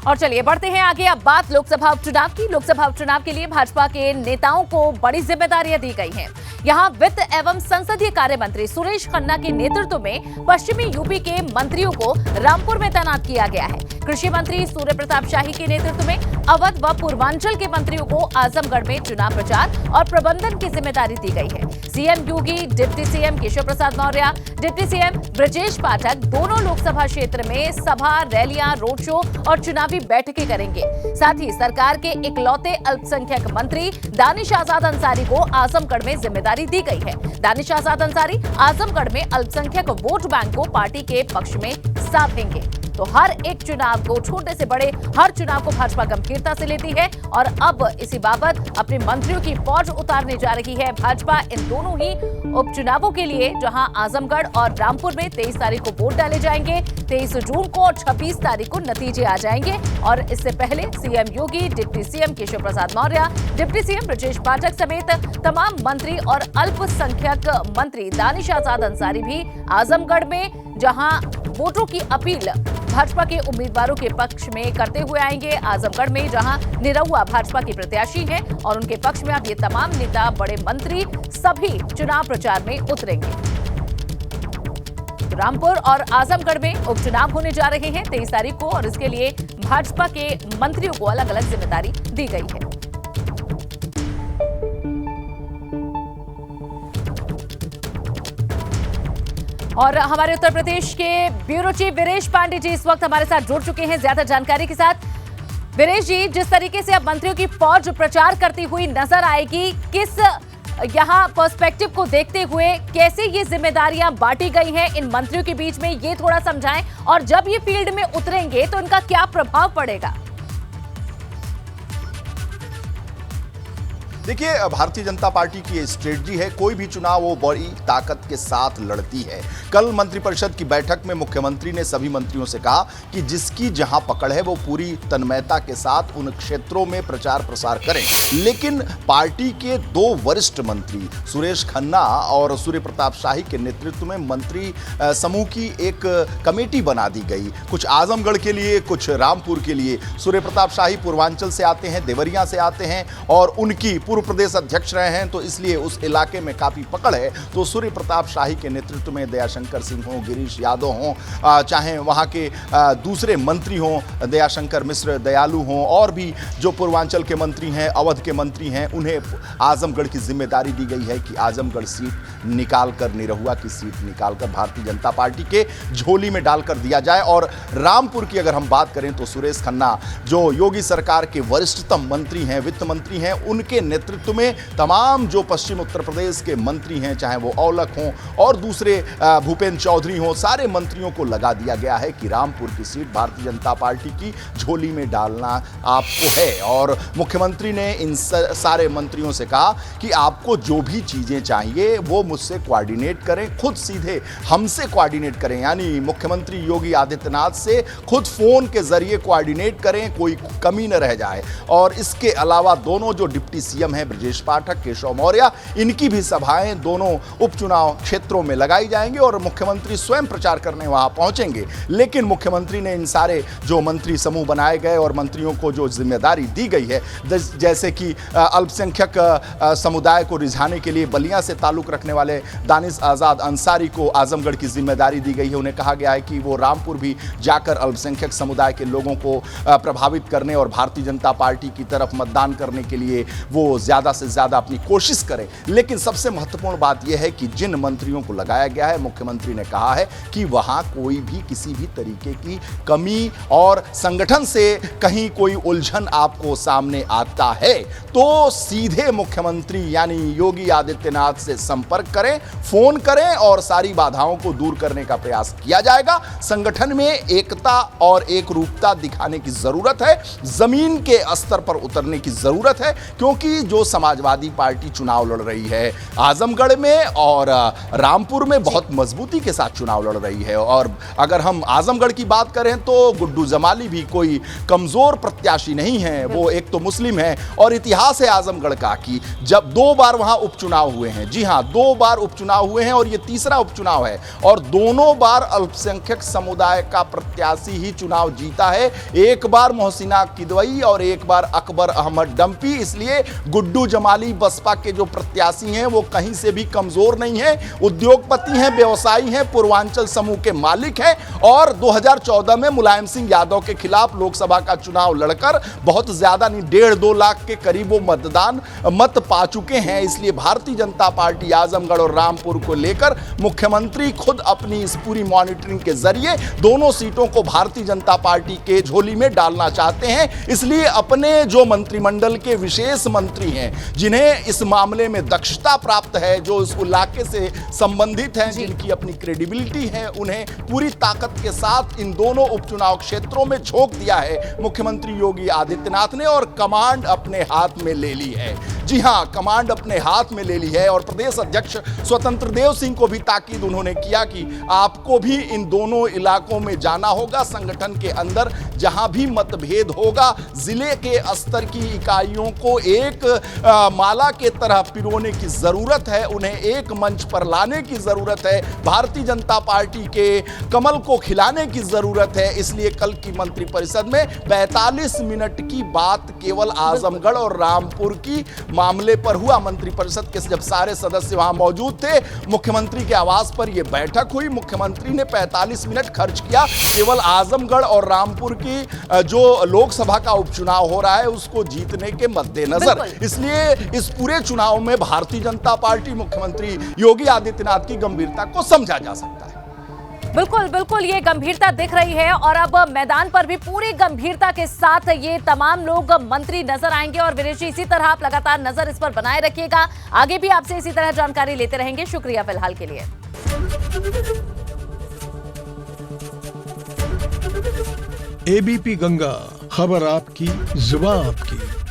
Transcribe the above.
और चलिए बढ़ते हैं आगे। अब बात लोकसभा उपचुनाव की। लोकसभा उपचुनाव के लिए भाजपा के नेताओं को बड़ी जिम्मेदारियां दी गई हैं। यहां वित्त एवं संसदीय कार्य मंत्री सुरेश खन्ना के नेतृत्व में पश्चिमी यूपी के मंत्रियों को रामपुर में तैनात किया गया है। कृषि मंत्री सूर्य प्रताप शाही के नेतृत्व में अवध व पूर्वांचल के मंत्रियों को आजमगढ़ में चुनाव प्रचार और प्रबंधन की जिम्मेदारी दी गई है। सीएम योगी, deputy CM Keshav Prasad Maurya, deputy CM Brajesh Pathak दोनों लोकसभा क्षेत्र में सभा, रैलियां, रोड शो और चुनावी बैठकें करेंगे। साथ ही सरकार के इकलौते अल्पसंख्यक मंत्री दानिश आजाद अंसारी को आजमगढ़ में जिम्मेदारी दी गई है। दानिश आजाद अंसारी आजमगढ़ में अल्पसंख्यक वोट बैंक को पार्टी के पक्ष में साधेंगे। तो हर एक चुनाव को, छोटे से बड़े हर चुनाव को भाजपा गंभीरता से लेती है और अब इसी बाबत अपने मंत्रियों की फौज उतारने जा रही है भाजपा इन दोनों ही उपचुनावों के लिए, जहां आजमगढ़ और रामपुर में 23 तारीख को वोट डाले जाएंगे। 23 जून को और 26 तारीख को नतीजे आ जाएंगे और इससे पहले सीएम योगी, deputy CM Keshav Prasad Maurya, deputy CM Brajesh Pathak समेत तमाम मंत्री और अल्पसंख्यक मंत्री दानिश आजाद अंसारी भी आजमगढ़ में, जहां वोटों की अपील भाजपा के उम्मीदवारों के पक्ष में करते हुए आएंगे। आजमगढ़ में जहां निरहुआ भाजपा के प्रत्याशी हैं और उनके पक्ष में अब ये तमाम नेता, बड़े मंत्री सभी चुनाव प्रचार में उतरेंगे। रामपुर और आजमगढ़ में उपचुनाव होने जा रहे हैं 23 तारीख को और इसके लिए भाजपा के मंत्रियों को अलग अलग जिम्मेदारी दी गई है। और हमारे उत्तर प्रदेश के ब्यूरो चीफ वीरेश पांडे जी इस वक्त हमारे साथ जुड़ चुके हैं ज्यादा जानकारी के साथ। वीरेश जी, जिस तरीके से अब मंत्रियों की फौज प्रचार करती हुई नजर आएगी, किस यहाँ पर्सपेक्टिव को देखते हुए कैसे ये जिम्मेदारियां बांटी गई हैं इन मंत्रियों के बीच में, ये थोड़ा समझाएं। और जब ये फील्ड में उतरेंगे तो इनका क्या प्रभाव पड़ेगा? देखिए, भारतीय जनता पार्टी की स्ट्रेटजी है, कोई भी चुनाव वो बड़ी ताकत के साथ लड़ती है। कल मंत्रिपरिषद की बैठक में मुख्यमंत्री ने सभी मंत्रियों से कहा कि जिसकी जहां पकड़ है वो पूरी तन्मयता के साथ उन क्षेत्रों में प्रचार प्रसार करें। लेकिन पार्टी के दो वरिष्ठ मंत्री सुरेश खन्ना और सूर्य प्रताप शाही के नेतृत्व में मंत्री समूह की एक कमेटी बना दी गई, कुछ आजमगढ़ के लिए, कुछ रामपुर के लिए। सूर्य प्रताप शाही पूर्वांचल से आते हैं, देवरिया से आते हैं और उनकी पूर्व प्रदेश अध्यक्ष रहे हैं, तो इसलिए उस इलाके में काफी पकड़ है। तो सूर्य प्रताप शाही के नेतृत्व में दयाशंकर सिंह हो, गिरीश यादव हो, चाहे वहां के दूसरे मंत्री हों, दयाशंकर मिश्र, दयालु हों, और भी जो पूर्वांचल के मंत्री हैं, अवध के मंत्री हैं, उन्हें आजमगढ़ की जिम्मेदारी दी गई है कि आजमगढ़ सीट निकालकर, निरहुआ की सीट निकालकर भारतीय जनता पार्टी के झोली में डालकर दिया जाए। और रामपुर की अगर हम बात करें तो सुरेश खन्ना, जो योगी सरकार के वरिष्ठतम मंत्री हैं, वित्त मंत्री हैं, उनके नेतृत्व में तमाम जो पश्चिम उत्तर प्रदेश के मंत्री हैं, चाहे वो औलख हों और दूसरे भूपेंद्र चौधरी हों, सारे मंत्रियों को लगा दिया गया है कि रामपुर की सीट भारतीय जनता पार्टी की झोली में डालना आपको है। और मुख्यमंत्री ने इन सारे मंत्रियों से कहा कि आपको जो भी चीजें चाहिए वो मुझसे कोऑर्डिनेट करें, खुद सीधे हमसे कोऑर्डिनेट करें, यानी मुख्यमंत्री योगी आदित्यनाथ से खुद फोन के जरिए कोऑर्डिनेट करें, कोई कमी न रह जाए। और इसके अलावा दोनों जो डिप्टी सीएम हैं ब्रजेश पाठक, केशव मौर्य, इनकी भी सभाएं दोनों उपचुनाव क्षेत्रों में लगाई जाएंगी और मुख्यमंत्री स्वयं प्रचार करने वहां पहुंचेंगे। लेकिन मुख्यमंत्री ने इन सारे जो मंत्री समूह बनाए गए और मंत्रियों को जो जिम्मेदारी दी गई है, जैसे कि अल्पसंख्यक समुदाय को रिझाने के लिए बलिया से ताल्लुक रखने वाले दानिश आजाद अंसारी को आजमगढ़ की जिम्मेदारी दी गई है। उन्हें कहा गया है कि वो रामपुर भी जाकर अल्पसंख्यक समुदाय के लोगों को प्रभावित करने और भारतीय जनता पार्टी की तरफ मतदान करने के लिए वो ज्यादा से ज्यादा अपनी कोशिश करें। लेकिन सबसे महत्वपूर्ण बात यह है कि जिन मंत्रियों को लगाया गया है, मुख्यमंत्री ने कहा है कि वहां कोई भी किसी भी तरीके की कमी और संगठन से कहीं कोई उलझन आपको सामने आता है तो सीधे मुख्यमंत्री यानी योगी आदित्यनाथ से संपर्क करें, फोन करें और सारी बाधाओं को दूर करने का प्रयास किया जाएगा। संगठन में एकता और एकरूपता दिखाने की जरूरत है, जमीन के स्तर पर उतरने की जरूरत है, क्योंकि जो समाजवादी पार्टी चुनाव लड़ रही है आजमगढ़ में और रामपुर में बहुत मजबूती के साथ चुनाव लड़ रही है। और अगर हम आजमगढ़ की बात करें तो गुड्डू जमाली भी कोई कमजोर प्रत्याशी नहीं है, वो एक तो मुस्लिम है और इतिहास है आजमगढ़ का कि जब 2 बार वहां उपचुनाव हुए हैं। जी हां, 2 बार उपचुनाव हुए हैं और ये तीसरा उपचुनाव है और दोनों बार अल्पसंख्यक समुदाय का प्रत्याशी ही चुनाव जीता है। एक बार मोहसिना किदवई और एक बार अकबर अहमद डंपी। इसलिए गुड्डू जमाली बसपा के जो प्रत्याशी हैं वो कहीं से भी कमजोर नहीं है, उद्योगपति हैं, व्यवसायी हैं, पूर्वांचल समूह के मालिक हैं और 2014 में मुलायम सिंह यादव के खिलाफ लोकसभा का चुनाव लड़कर बहुत ज्यादा नहीं 1.5-2 लाख के करीब वो मत पा चुके हैं। इसलिए भारतीय जनता पार्टी आजमगढ़ और रामपुर को लेकर मुख्यमंत्री खुद अपनी इस पूरी मॉनिटरिंग के जरिए दोनों सीटों को भारतीय जनता पार्टी के झोली में डालना चाहते हैं। इसलिए अपने जो मंत्रिमंडल के विशेष मंत्री हैं, जिन्हें इस मामले में दक्षता प्राप्त है, जो इस इलाके से संबंधित हैं, जिनकी अपनी क्रेडिबिलिटी है, उन्हें पूरी ताकत के साथ इन दोनों उपचुनाव क्षेत्रों में झोंक दिया है मुख्यमंत्री योगी आदित्यनाथ ने और कमांड अपने हाथ में ले ली है। जी हां, कमांड अपने हाथ में ले ली है और प्रदेश अध्यक्ष स्वतंत्र देव सिंह को भी ताकीद उन्होंने किया कि आपको भी इन दोनों इलाकों में जाना होगा। संगठन के अंदर जहां भी मतभेद होगा, जिले के स्तर की इकाइयों को एक माला के तरह पिरोने की जरूरत है, उन्हें एक मंच पर लाने की जरूरत है, भारतीय जनता पार्टी के कमल को खिलाने की जरूरत है। इसलिए कल की मंत्रिपरिषद में 45 मिनट की बात केवल आजमगढ़ और रामपुर की मामले पर हुआ। मंत्रिपरिषद के जब सारे सदस्य वहां मौजूद थे, मुख्यमंत्री के आवास पर यह बैठक हुई। मुख्यमंत्री ने 45 मिनट खर्च किया केवल आजमगढ़ और रामपुर की जो लोकसभा का उपचुनाव हो रहा है उसको जीतने के मद्देनजर। इसलिए इस पूरे चुनाव में भारतीय जनता पार्टी मुख्यमंत्री योगी आदित्यनाथ की गंभीरता को समझा जा सकता है। बिल्कुल बिल्कुल, ये गंभीरता दिख रही है और अब मैदान पर भी पूरी गंभीरता के साथ ये तमाम लोग मंत्री नजर आएंगे। और विनेश जी, इसी तरह आप लगातार नजर इस पर बनाए रखिएगा, आगे भी आपसे इसी तरह जानकारी लेते रहेंगे। शुक्रिया फिलहाल के लिए। एबीपी गंगा, खबर आपकी, जुबान आपकी।